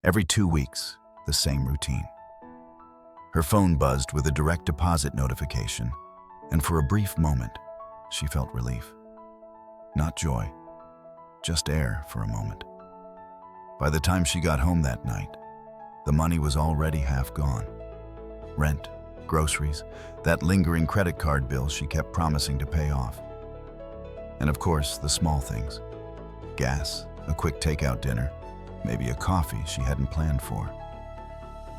Every 2 weeks, the same routine. Her phone buzzed with a direct deposit notification, and for a brief moment, she felt relief. Not joy, just air for a moment. By the time she got home that night, the money was already half gone. Rent, groceries, that lingering credit card bill she kept promising to pay off. And of course, the small things. Gas, a quick takeout dinner, maybe a coffee she hadn't planned for.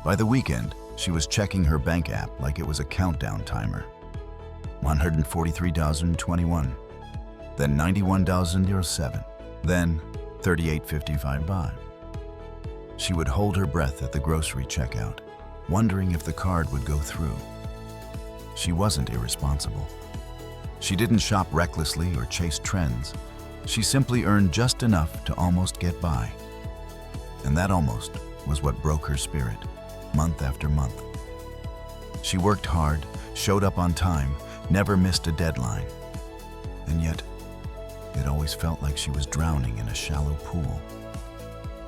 By the weekend, she was checking her bank app like it was a countdown timer. 143,021, then 91,007, then 38.55. She would hold her breath at the grocery checkout, wondering if the card would go through. She wasn't irresponsible. She didn't shop recklessly or chase trends. She simply earned just enough to almost get by. And that almost was what broke her spirit, month after month. She worked hard, showed up on time, never missed a deadline. And yet, it always felt like she was drowning in a shallow pool.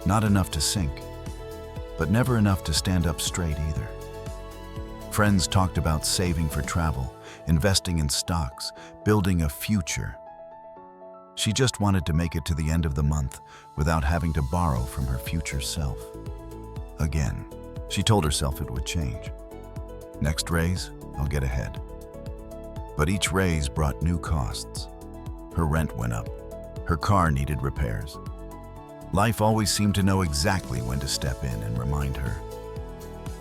Not enough to sink, but never enough to stand up straight either. Friends talked about saving for travel, investing in stocks, building a future. She just wanted to make it to the end of the month without having to borrow from her future self. Again, she told herself it would change. Next raise, I'll get ahead. But each raise brought new costs. Her rent went up. Her car needed repairs. Life always seemed to know exactly when to step in and remind her,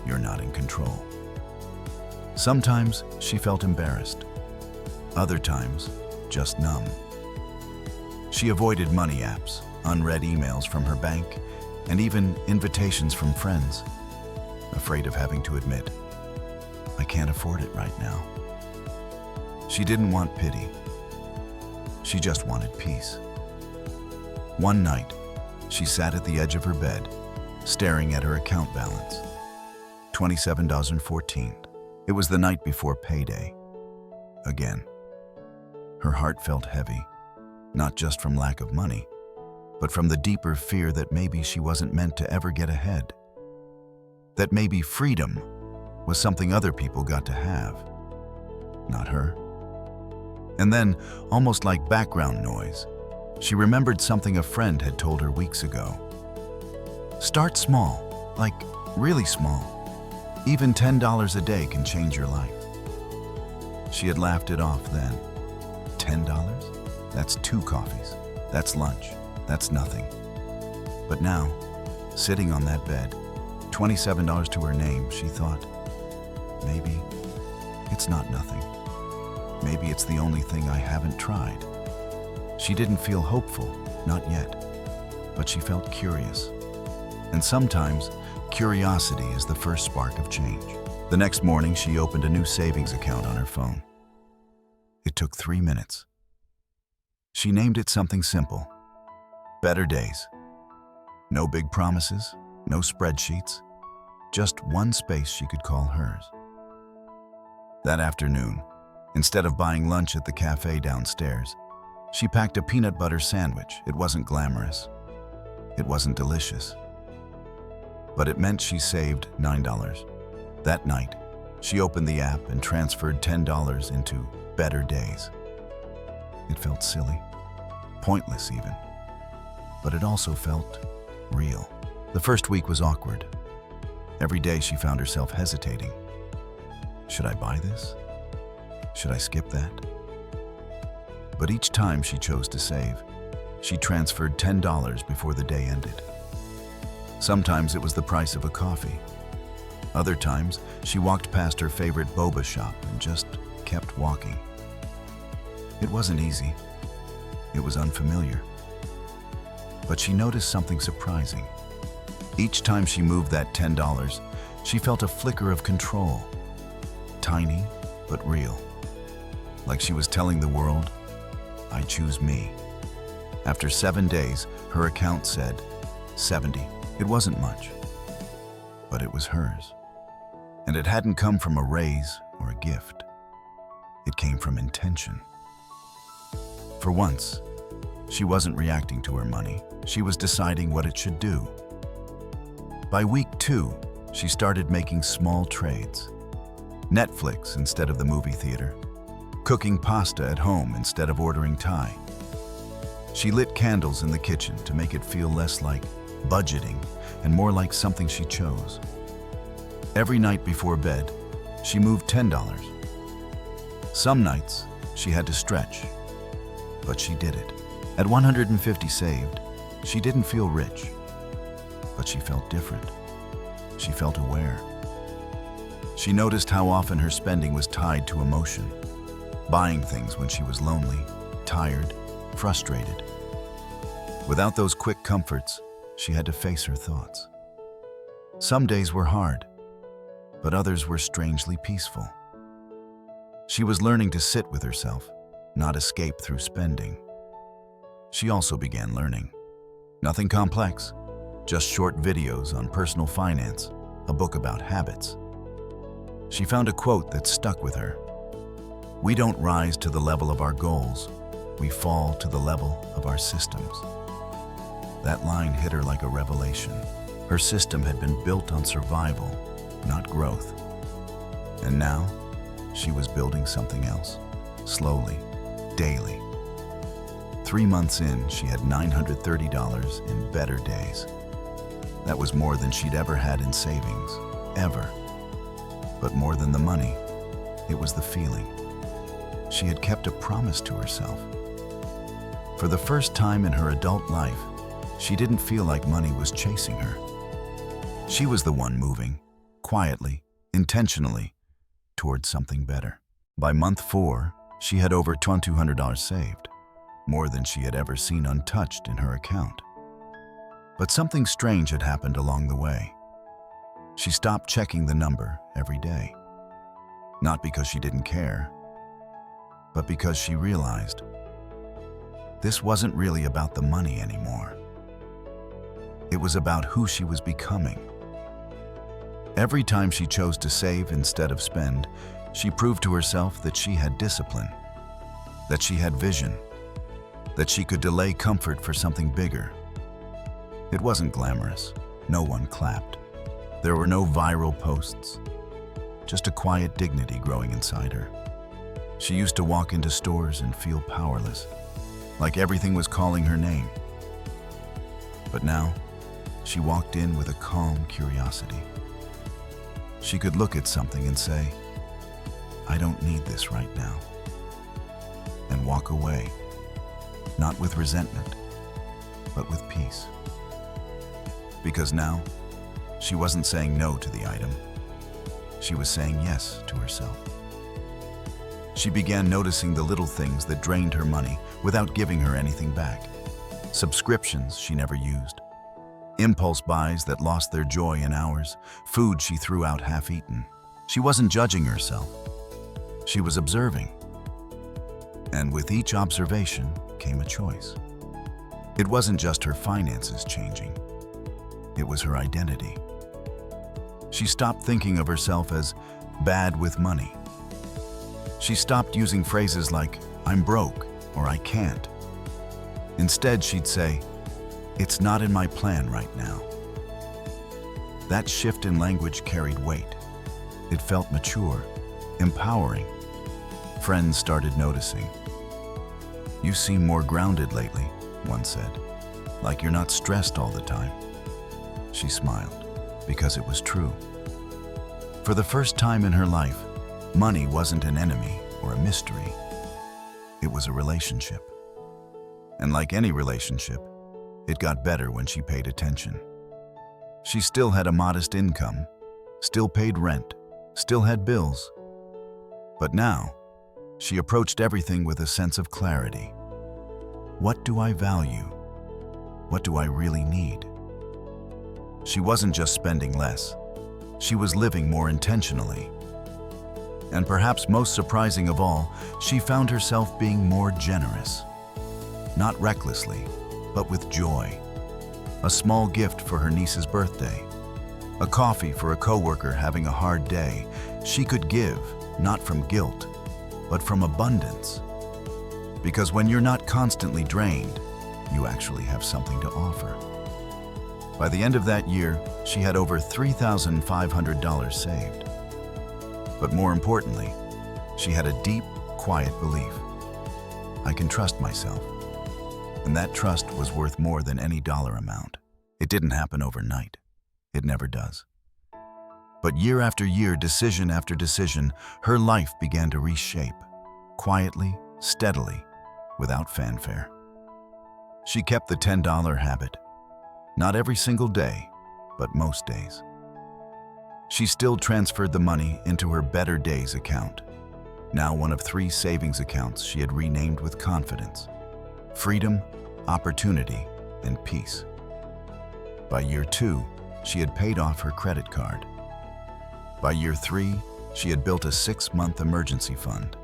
you're not in control. Sometimes she felt embarrassed. Other times, just numb. She avoided money apps, unread emails from her bank, and even invitations from friends, afraid of having to admit, I can't afford it right now. She didn't want pity. She just wanted peace. One night, she sat at the edge of her bed, staring at her account balance. $27.14. It was the night before payday. Again. Her heart felt heavy, not just from lack of money, but from the deeper fear that maybe she wasn't meant to ever get ahead. That maybe freedom was something other people got to have, not her. And then, almost like background noise, she remembered something a friend had told her weeks ago. Start small, like really small. Even $10 a day can change your life. She had laughed it off then. $10? That's 2 coffees. That's lunch. That's nothing. But now, sitting on that bed, $27 to her name, she thought, maybe it's not nothing. Maybe it's the only thing I haven't tried. She didn't feel hopeful, not yet, but she felt curious. And sometimes, curiosity is the first spark of change. The next morning, she opened a new savings account on her phone. It took 3 minutes. She named it something simple. Better Days. No big promises, no spreadsheets, just one space she could call hers. That afternoon, instead of buying lunch at the cafe downstairs, she packed a peanut butter sandwich. It wasn't glamorous. It wasn't delicious. But it meant she saved $9. That night, she opened the app and transferred $10 into Better Days. It felt silly, pointless even, but it also felt real. The first week was awkward. Every day she found herself hesitating. Should I buy this? Should I skip that? But each time she chose to save, she transferred $10 before the day ended. Sometimes it was the price of a coffee. Other times, she walked past her favorite boba shop and just kept walking. It wasn't easy. It was unfamiliar. But she noticed something surprising. Each time she moved that $10, she felt a flicker of control. Tiny, but real. Like she was telling the world, I choose me. After 7 days, her account said 70. It wasn't much, but it was hers. And it hadn't come from a raise or a gift. It came from intention. For once, she wasn't reacting to her money. She was deciding what it should do. By week 2, she started making small trades. Netflix instead of the movie theater. Cooking pasta at home instead of ordering Thai. She lit candles in the kitchen to make it feel less like budgeting and more like something she chose. Every night before bed, she moved $10. Some nights, she had to stretch, but she did it. At 150 saved, she didn't feel rich, but she felt different. She felt aware. She noticed how often her spending was tied to emotion, buying things when she was lonely, tired, frustrated. Without those quick comforts, she had to face her thoughts. Some days were hard, but others were strangely peaceful. She was learning to sit with herself, not escape through spending. She also began learning. Nothing complex, just short videos on personal finance, a book about habits. She found a quote that stuck with her. "We don't rise to the level of our goals, we fall to the level of our systems." That line hit her like a revelation. Her system had been built on survival, not growth. And now, she was building something else, slowly, daily. 3 months in, she had $930 in better days. That was more than she'd ever had in savings, ever. But more than the money, it was the feeling. She had kept a promise to herself. For the first time in her adult life, she didn't feel like money was chasing her. She was the one moving, quietly, intentionally, towards something better. By month 4, she had over $2,200 saved, more than she had ever seen untouched in her account. But something strange had happened along the way. She stopped checking the number every day. Not because she didn't care, but because she realized this wasn't really about the money anymore. It was about who she was becoming. Every time she chose to save instead of spend, she proved to herself that she had discipline, that she had vision, that she could delay comfort for something bigger. It wasn't glamorous. No one clapped. There were no viral posts. Just a quiet dignity growing inside her. She used to walk into stores and feel powerless, like everything was calling her name. But now, she walked in with a calm curiosity. She could look at something and say, "I don't need this right now," and walk away, not with resentment, but with peace. Because now, she wasn't saying no to the item. She was saying yes to herself. She began noticing the little things that drained her money without giving her anything back. Subscriptions she never used. Impulse buys that lost their joy in hours. Food she threw out half-eaten. She wasn't judging herself. She was observing. And with each observation came a choice. It wasn't just her finances changing. It was her identity. She stopped thinking of herself as bad with money. She stopped using phrases like, "I'm broke," or "I can't." Instead, she'd say, "It's not in my plan right now." That shift in language carried weight. It felt mature, empowering. Friends started noticing. "You seem more grounded lately," one said, "like you're not stressed all the time." She smiled, because it was true. For the first time in her life, money wasn't an enemy or a mystery. It was a relationship. And like any relationship, it got better when she paid attention. She still had a modest income, still paid rent, still had bills. But now, she approached everything with a sense of clarity. What do I value? What do I really need? She wasn't just spending less. She was living more intentionally. And perhaps most surprising of all, she found herself being more generous. Not recklessly, but with joy. A small gift for her niece's birthday. A coffee for a coworker having a hard day. She could give, not from guilt, but from abundance. Because when you're not constantly drained, you actually have something to offer. By the end of that year, she had over $3,500 saved. But more importantly, she had a deep, quiet belief. I can trust myself. And that trust was worth more than any dollar amount. It didn't happen overnight. It never does. But year after year, decision after decision, her life began to reshape, quietly, steadily, without fanfare. She kept the $10 habit. Not every single day, but most days. She still transferred the money into her Better Days account, now one of 3 savings accounts she had renamed with confidence: freedom, opportunity, and peace. By year 2, she had paid off her credit card. By year 3, she had built a 6-month emergency fund.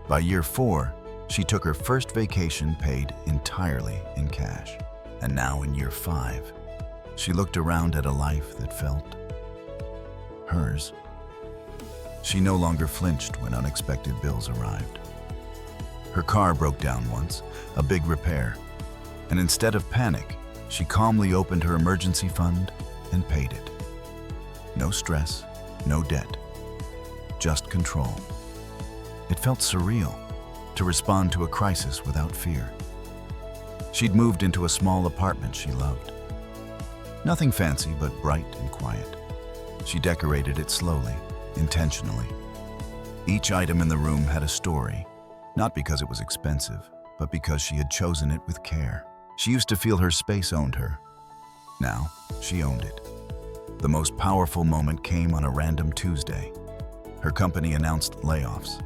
By year 4, she took her first vacation paid entirely in cash. And now in year 5, she looked around at a life that felt hers. She no longer flinched when unexpected bills arrived. Her car broke down once, a big repair, and instead of panic, she calmly opened her emergency fund and paid it. No stress, no debt, just control. It felt surreal to respond to a crisis without fear. She'd moved into a small apartment she loved. Nothing fancy, but bright and quiet. She decorated it slowly, intentionally. Each item in the room had a story, not because it was expensive, but because she had chosen it with care. She used to feel her space owned her. Now, she owned it. The most powerful moment came on a random Tuesday. Her company announced layoffs.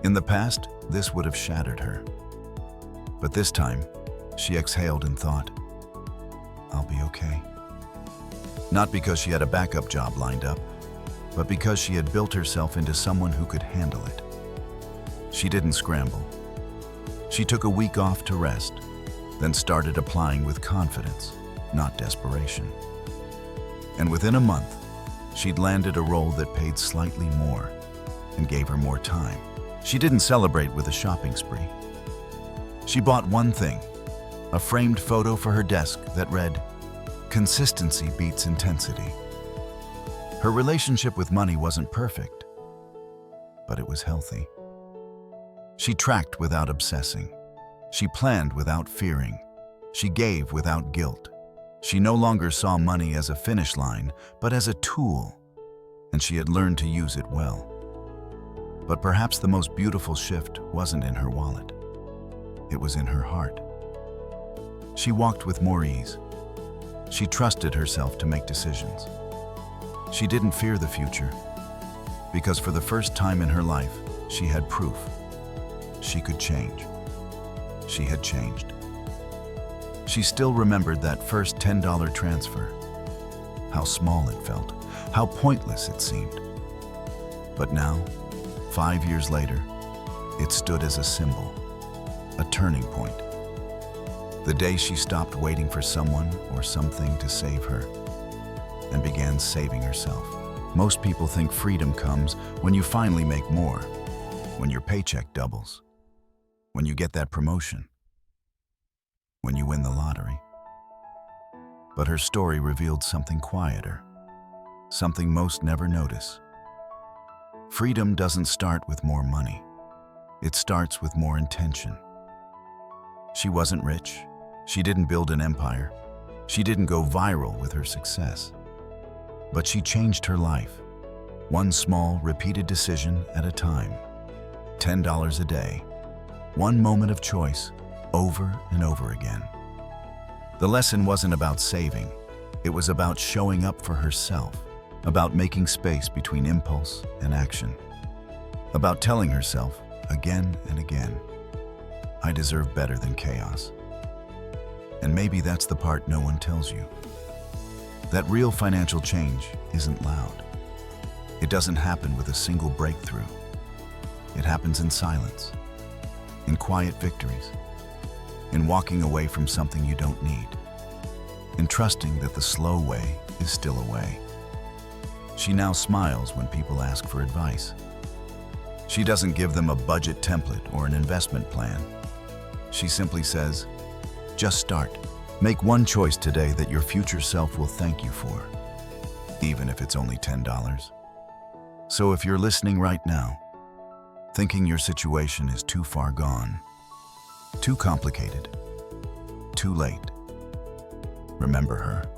In the past, this would have shattered her. But this time, she exhaled and thought, I'll be okay. Not because she had a backup job lined up, but because she had built herself into someone who could handle it. She didn't scramble. She took a week off to rest, then started applying with confidence, not desperation. And within a month, she'd landed a role that paid slightly more and gave her more time. She didn't celebrate with a shopping spree. She bought one thing, a framed photo for her desk that read, "Consistency beats intensity." Her relationship with money wasn't perfect, but it was healthy. She tracked without obsessing. She planned without fearing. She gave without guilt. She no longer saw money as a finish line, but as a tool, and she had learned to use it well. But perhaps the most beautiful shift wasn't in her wallet. It was in her heart. She walked with more ease. She trusted herself to make decisions. She didn't fear the future, because for the first time in her life, she had proof. She could change. She had changed. She still remembered that first $10 transfer. How small it felt, how pointless it seemed. But now, 5 years later, it stood as a symbol, a turning point. The day she stopped waiting for someone or something to save her and began saving herself. Most people think freedom comes when you finally make more, when your paycheck doubles, when you get that promotion, when you win the lottery. But her story revealed something quieter, something most never notice. Freedom doesn't start with more money. It starts with more intention. She wasn't rich. She didn't build an empire. She didn't go viral with her success. But she changed her life, one small, repeated decision at a time. $10 a day, one moment of choice, over and over again. The lesson wasn't about saving. It was about showing up for herself, about making space between impulse and action, about telling herself again and again, I deserve better than chaos. And maybe that's the part no one tells you. That real financial change isn't loud. It doesn't happen with a single breakthrough. It happens in silence, in quiet victories, in walking away from something you don't need, in trusting that the slow way is still a way. She now smiles when people ask for advice. She doesn't give them a budget template or an investment plan. She simply says, just start. Make one choice today that your future self will thank you for, even if it's only $10. So if you're listening right now, thinking your situation is too far gone, too complicated, too late, remember her.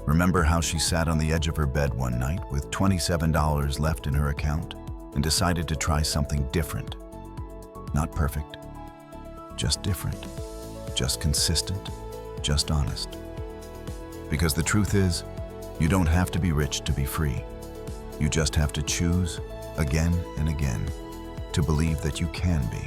Remember how she sat on the edge of her bed one night with $27 left in her account and decided to try something different. Not perfect, just different, just consistent, just honest. Because the truth is, you don't have to be rich to be free. You just have to choose again and again to believe that you can be.